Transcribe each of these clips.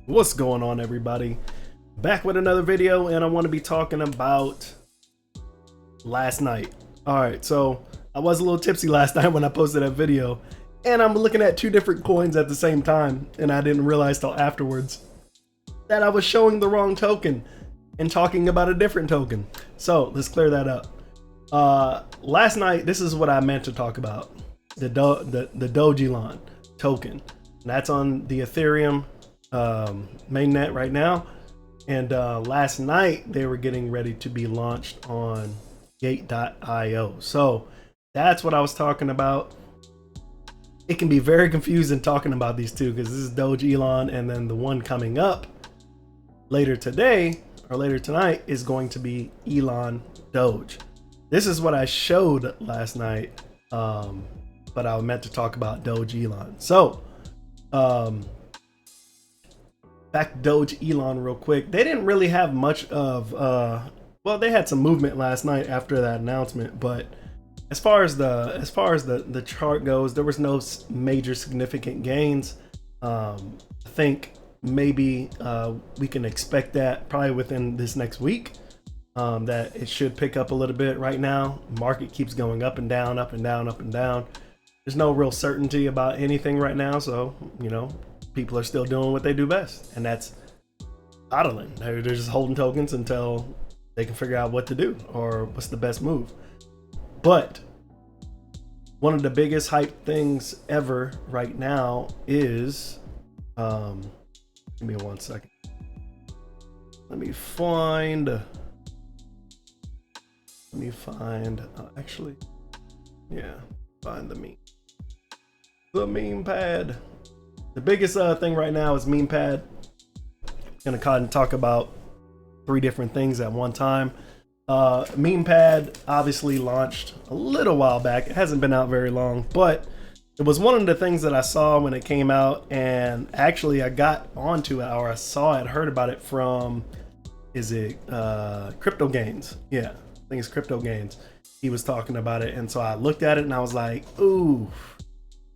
What's going on, everybody? Back with another video, and I want to be talking about last night. Alright, so I was a little tipsy last night when I posted that video, and I'm looking at two different coins at the same time, and I didn't realize till afterwards that I was showing the wrong token and talking about a different token. So let's clear that up. Last night, this is what I meant to talk about: the Doge Elon token. And that's on the Ethereum mainnet right now, and last night they were getting ready to be launched on gate.io. so that's what I was talking about. It can be very confusing talking about these two, because this is Doge Elon, and then the one coming up later today or later tonight is going to be Elon Doge. This is what I showed last night, but I meant to talk about Doge Elon. So back to Doge Elon real quick. They didn't really have much of well, they had some movement last night after that announcement, but as far as the chart goes, there was no major significant gains. I think maybe we can expect that probably within this next week, that it should pick up a little bit. Right now, market keeps going up and down, up and down, up and down. There's no real certainty about anything right now, so you know, people are still doing what they do best, and that's hodling. They're just holding tokens until they can figure out what to do or what's the best move. But one of the biggest hype things ever right now is give me 1 second. Let me find actually, yeah, find the meme pad. The biggest thing right now is meme pad. I'm gonna talk about 3 different things at one time. Meme pad obviously launched a little while back. It hasn't been out very long, but it was one of the things that I saw when it came out, and actually I got onto it, or I saw it, heard about it from, is it Crypto Gains? Yeah, I think it's Crypto Gains. He was talking about it, and so I looked at it and I was like, ooh.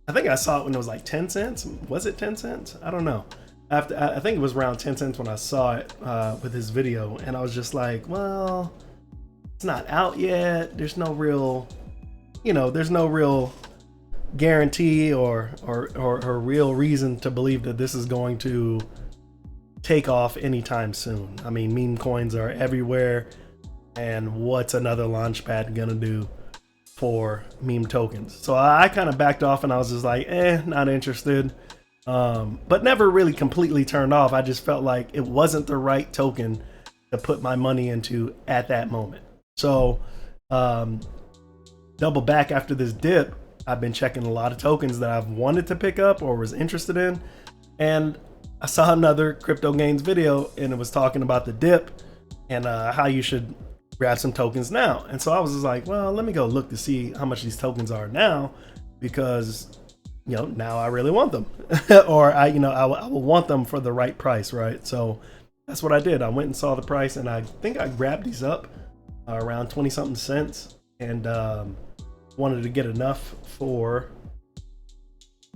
I think I saw it when it was like 10 cents. Was it 10 cents? I don't know. I think it was around 10 cents when I saw it with his video, and I was just like, well, it's not out yet. There's no real, there's no real guarantee or real reason to believe that this is going to take off anytime soon. I mean, meme coins are everywhere, and what's another launchpad gonna do for meme tokens? So I kind of backed off, and I was just like, not interested. But never really completely turned off. I just felt like it wasn't the right token to put my money into at that moment. So double back after this dip, I've been checking a lot of tokens that I've wanted to pick up or was interested in, and I saw another Crypto Gains video, and it was talking about the dip and how you should grab some tokens now. And so I was just like, well, let me go look to see how much these tokens are now, because now I really want them, or I will want them for the right price, right? So that's what I did. I went and saw the price, and I think I grabbed these up around 20 something cents, and wanted to get enough for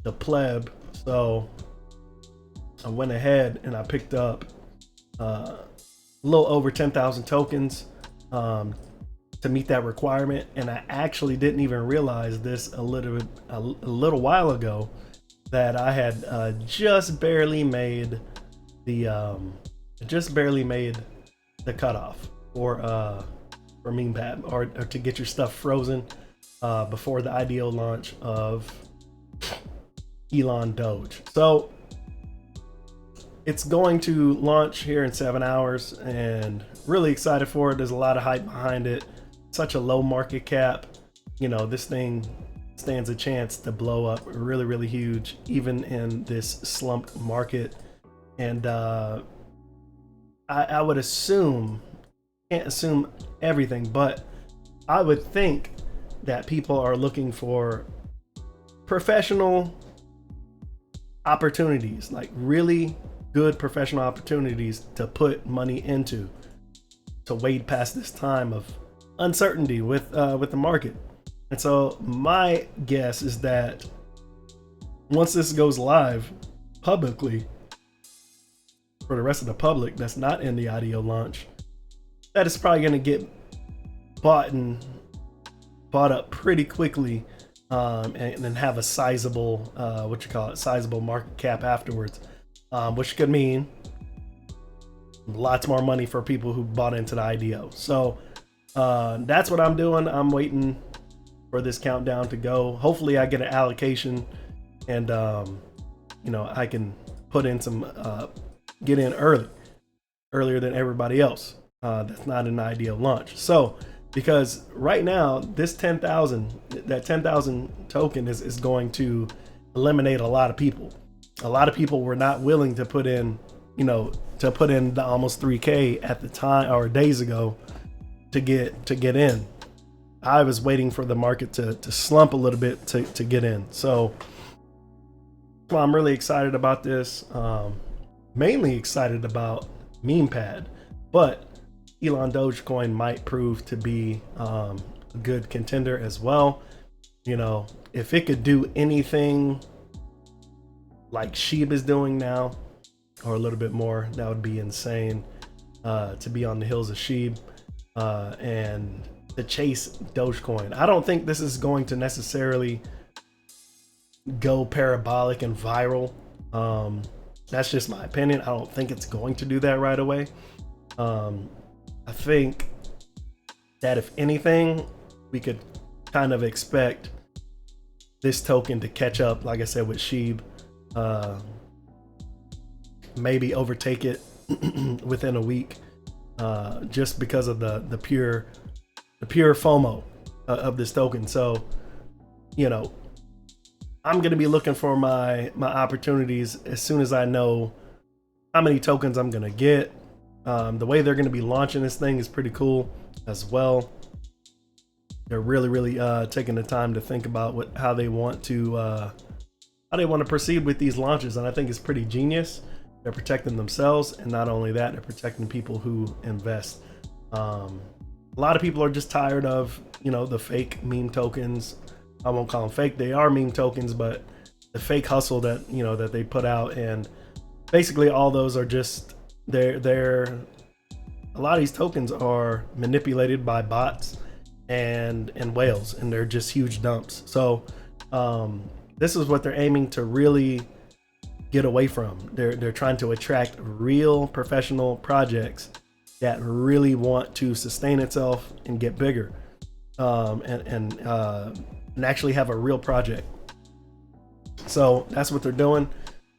the pleb. So I went ahead and I picked up a little over 10,000 tokens to meet that requirement. And I actually didn't even realize this a little while ago, that I had just barely made the cutoff for meme pad, or to get your stuff frozen before the IDO launch of Elon Doge. So it's going to launch here in 7 hours, and really excited for it. There's a lot of hype behind it. Such a low market cap. This thing stands a chance to blow up really, really huge, even in this slumped market. And I would assume, can't assume everything, but I would think that people are looking for professional opportunities, like really good professional opportunities to put money into, to wade past this time of uncertainty with the market. And so my guess is that once this goes live publicly, for the rest of the public that's not in the IDO launch, that is probably going to get bought up pretty quickly, and then have a sizable sizable market cap afterwards, which could mean lots more money for people who bought into the IDO. So that's what I'm doing. I'm waiting for this countdown to go. Hopefully I get an allocation, and I can put in some get in earlier than everybody else that's not an IDO launch. So because right now this 10,000 token is going to eliminate a lot of people. A lot of people were not willing to put in the almost 3K at the time, or days ago, to get in. I was waiting for the market to slump a little bit to get in. So I'm really excited about this. Mainly excited about MemePad, but ELONDOGE coin might prove to be a good contender as well. If it could do anything like SHIB is doing now, or a little bit more, that would be insane, to be on the heels of SHIB and to chase Dogecoin. I don't think this is going to necessarily go parabolic and viral. That's just my opinion. I don't think it's going to do that right away. I think that if anything, we could kind of expect this token to catch up, like I said, with SHIB, maybe overtake it within a week, just because of the pure FOMO of this token. So, I'm going to be looking for my opportunities as soon as I know how many tokens I'm going to get. The way they're going to be launching this thing is pretty cool as well. They're really taking the time to think about how they want to proceed with these launches, and I think it's pretty genius. They're protecting themselves, and not only that, they're protecting people who invest. A lot of people are just tired of the fake meme tokens. I won't call them fake. They are meme tokens, but the fake hustle that that they put out, and basically all those are just a lot of these tokens are manipulated by bots and whales, and they're just huge dumps. So this is what they're aiming to really get away from. They're trying to attract real professional projects that really want to sustain itself and get bigger, and actually have a real project. So that's what they're doing.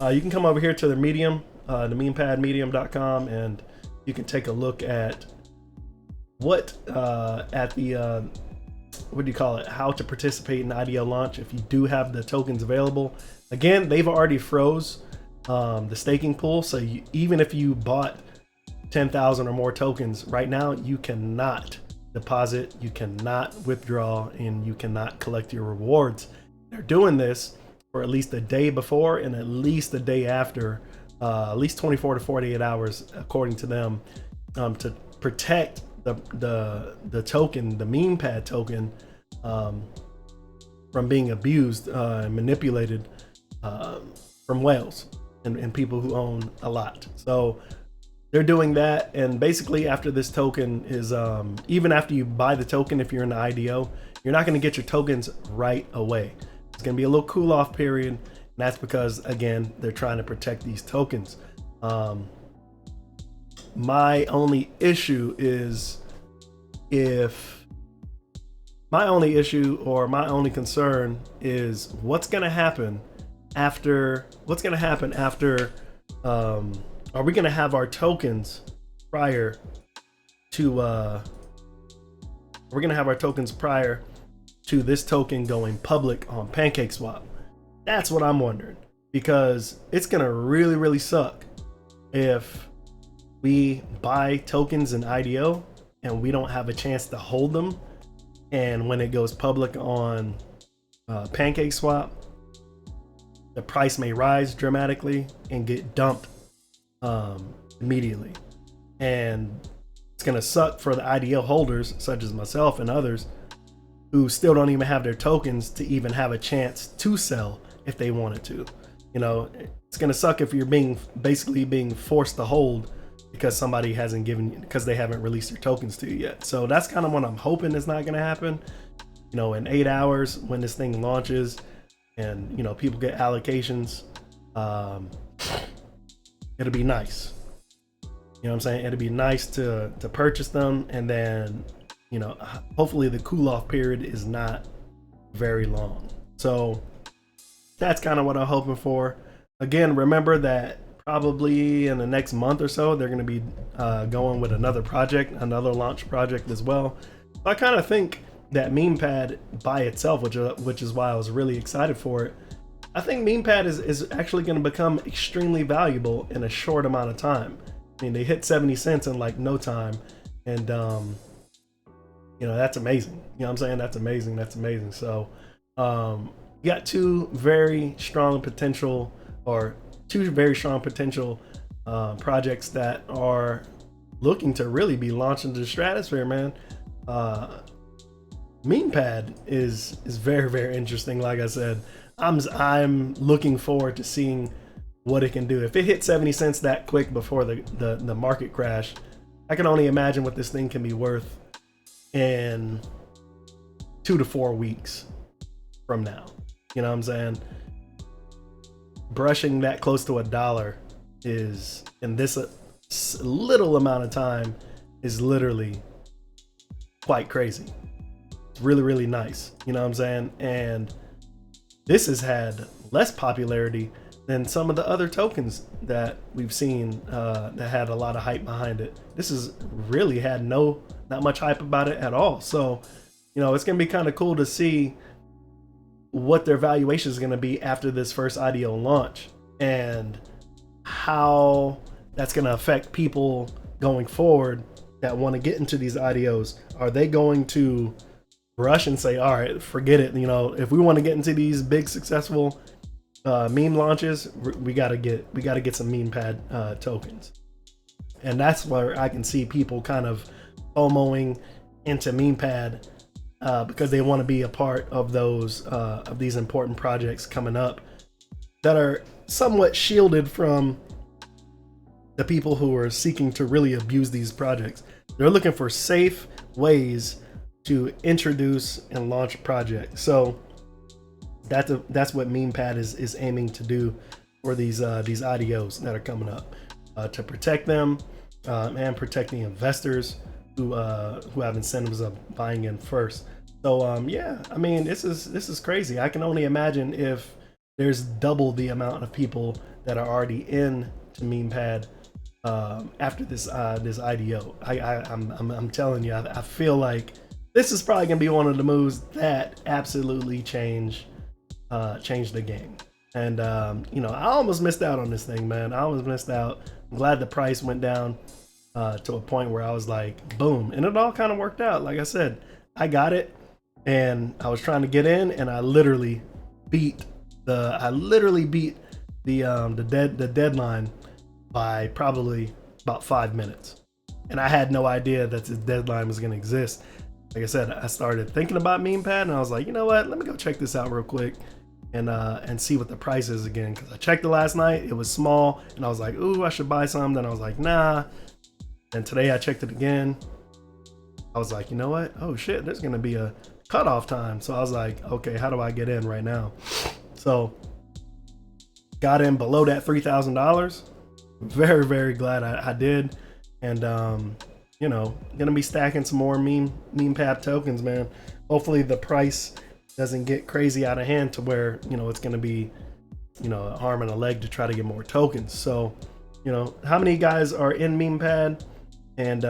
You can come over here to their Medium, the memepad medium.com, and you can take a look at what how to participate in the IDO launch if you do have the tokens available. Again, they've already froze the staking pool, so even if you bought 10,000 or more tokens right now, you cannot deposit, you cannot withdraw, and you cannot collect your rewards. They're doing this for at least a day before and at least a day after, at least 24 to 48 hours according to them, to protect the token, the MemePad token, from being abused and manipulated from whales and people who own a lot. So they're doing that, and basically after this token is, even after you buy the token, if you're in the IDO, you're not going to get your tokens right away. It's going to be a little cool off period, and that's because, again, they're trying to protect these tokens. My only issue my only concern is what's going to happen after, are we going to have our tokens prior to this token going public on Pancake Swap? That's what I'm wondering, because it's going to really suck if we buy tokens in IDO and we don't have a chance to hold them, and when it goes public on Pancake Swap, the price may rise dramatically and get dumped immediately. And it's gonna suck for the IDO holders such as myself and others who still don't even have their tokens to even have a chance to sell if they wanted to. You know, it's gonna suck if you're basically being forced to hold because somebody hasn't given you, because they haven't released their tokens to you yet. So that's kind of what I'm hoping is not gonna happen. You know, in 8 hours when this thing launches, and you know people get allocations, it'll be nice. You know what I'm saying? It'd be nice to purchase them, and then, you know, hopefully the cool off period is not very long. So that's kind of what I'm hoping for. Again, remember that probably in the next month or so, they're going to be going with another project, another launch project as well. So I kind of think that MemePad by itself, which is why I was really excited for it, I think MemePad is actually going to become extremely valuable in a short amount of time. I mean, they hit 70 cents in like no time, and you know, that's amazing. You know what I'm saying? That's amazing. That's amazing. So you got two very strong potential projects that are looking to really be launched into the stratosphere, man. MemePad is very, very interesting. Like I said, I'm looking forward to seeing what it can do. If it hit 70 cents that quick before the market crash, I can only imagine what this thing can be worth in 2 to 4 weeks from now. You know what I'm saying? Brushing that close to $1 is, in this little amount of time, is literally quite crazy. It's really, really nice. You know what I'm saying? And this has had less popularity than some of the other tokens that we've seen that had a lot of hype behind it. This has really had not much hype about it at all. So, you know, it's gonna be kind of cool to see what their valuation is gonna be after this first IDO launch, and how that's gonna affect people going forward that want to get into these IDOs. Are they going to rush and say, all right, forget it, you know, if we want to get into these big successful meme launches, we gotta get some MemePad tokens? And that's where I can see people kind of FOMOing into MemePad because they want to be a part of those of these important projects coming up that are somewhat shielded from the people who are seeking to really abuse these projects. They're looking for safe ways to introduce and launch a project. So that's what MemePad is aiming to do for these IDOs that are coming up, to protect them and protect the investors who have incentives of buying in first. So yeah, I mean, this is crazy. I can only imagine if there's double the amount of people that are already in to MemePad after this IDO. I'm telling you, I feel like this is probably gonna be one of the moves that absolutely change the game. And you know, I almost missed out on this thing, man. I almost missed out. I'm glad the price went down to a point where I was like, boom, and it all kind of worked out. Like I said, I got it, and I was trying to get in, and I literally beat the deadline by probably about 5 minutes, and I had no idea that this deadline was going to exist. Like I said, I started thinking about MemePad, and I was like, you know what? Let me go check this out real quick and see what the price is again. Because I checked it last night, it was small, and I was like, ooh, I should buy some. Then I was like, nah. And today I checked it again. I was like, you know what? Oh shit, there's gonna be a cutoff time. So I was like, okay, how do I get in right now? So got in below that $3,000. Very, very glad I did. And you know, gonna be stacking some more MemePad tokens, man. Hopefully the price doesn't get crazy out of hand to where, you know, it's gonna be, you know, an arm and a leg to try to get more tokens. So, you know, how many guys are in MemePad, and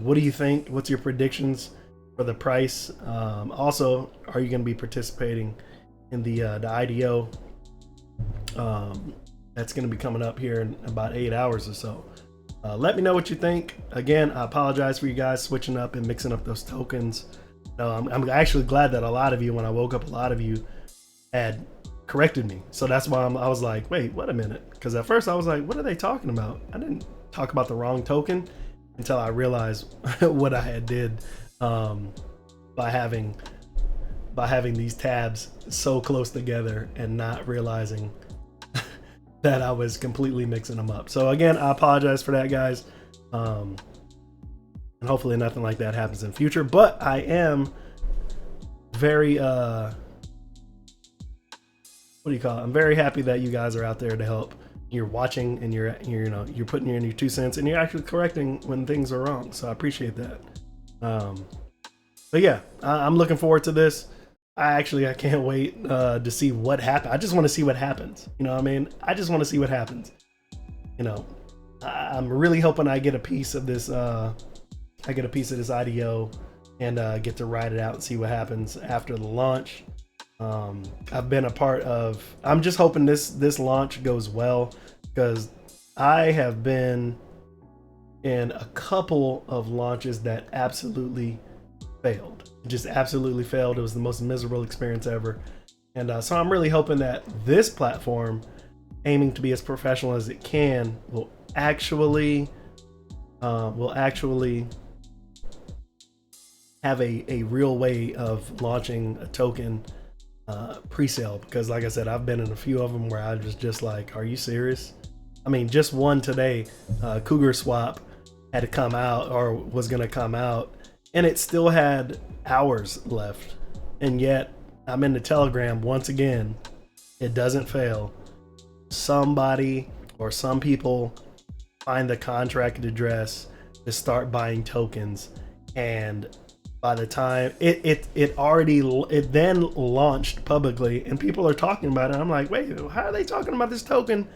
what do you think? What's your predictions for the price? Also, are you gonna be participating in the IDO that's gonna be coming up here in about 8 hours or so? Let me know what you think. Again, I apologize for you guys switching up and mixing up those tokens. I'm actually glad that a lot of you, when I woke up, a lot of you had corrected me. So that's why I was like, wait a minute. Because at first I was like, what are they talking about? I didn't talk about the wrong token until I realized what I had did by having these tabs so close together and not realizing that I was completely mixing them up. So again, I apologize for that, guys. And hopefully nothing like that happens in the future. But I am very what do you call it? I'm very happy that you guys are out there to help. You're watching and you're putting in your 2 cents and you're actually correcting when things are wrong. So I appreciate that. But yeah, I'm looking forward to this. I can't wait to see what happens. I just want to see what happens. You know what I mean? I just want to see what happens. You know, I'm really hoping I get a piece of this. I get a piece of this IDO and get to ride it out and see what happens after the launch. I've been a part of. I'm just hoping this launch goes well, because I have been in a couple of launches that absolutely failed. It just absolutely failed. It was the most miserable experience ever. And so I'm really hoping that this platform, aiming to be as professional as it can, will actually have a real way of launching a token pre-sale. Because like I said, I've been in a few of them where I was just like, are you serious? I mean, just one today, Cougar Swap had to come out, or was going to come out, and it still had hours left. And yet I'm in the Telegram once again. It doesn't fail. Somebody or some people find the contract address to start buying tokens, and by the time it then launched publicly and people are talking about it, I'm like, wait, how are they talking about this token?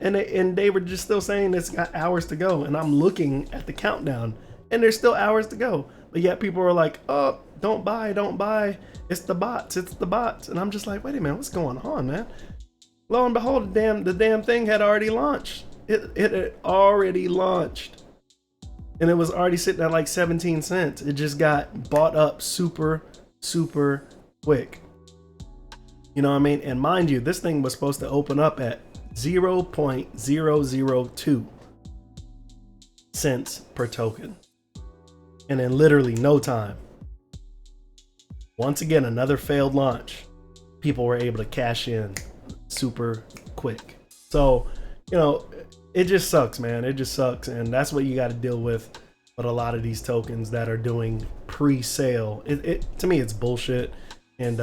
And they were just still saying it's got hours to go, and I'm looking at the countdown and there's still hours to go, but yet people are like, oh, don't buy, it's the bots. And I'm just like, wait a minute, what's going on, man? Lo and behold, the damn thing had already launched. It had already launched, and it was already sitting at like 17 cents. It just got bought up super quick. You know what I mean? And mind you, this thing was supposed to open up at 0.002 cents per token, and in literally no time, once again, another failed launch, people were able to cash in super quick. So, you know, it just sucks, man. It just sucks. And that's what you got to deal with a lot of these tokens that are doing pre-sale. To me, it's bullshit. And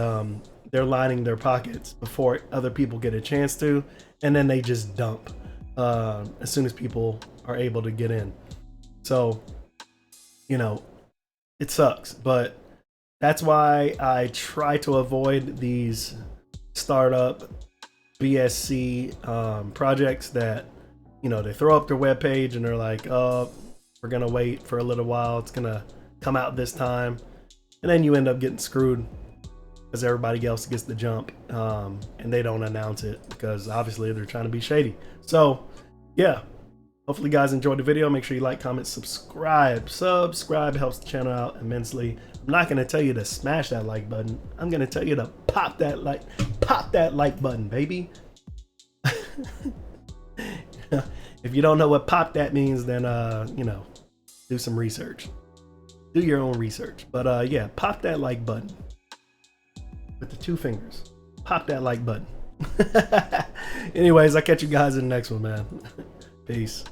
they're lining their pockets before other people get a chance to, and then they just dump as soon as people are able to get in. So, you know, it sucks, but that's why I try to avoid these startup BSC projects that, you know, they throw up their webpage and they're like, oh, we're gonna wait for a little while, it's gonna come out this time, and then you end up getting screwed because everybody else gets the jump, and they don't announce it because obviously they're trying to be shady. So yeah, hopefully you guys enjoyed the video. Make sure you like, comment, subscribe. Subscribe helps the channel out immensely. I'm not gonna tell you to smash that like button. I'm gonna tell you to pop that like button, baby. If you don't know what pop that means, then you know, do some research. Do your own research. But yeah, pop that like button with the 2 fingers. Pop that like button. Anyways, I'll catch you guys in the next one, man. Peace.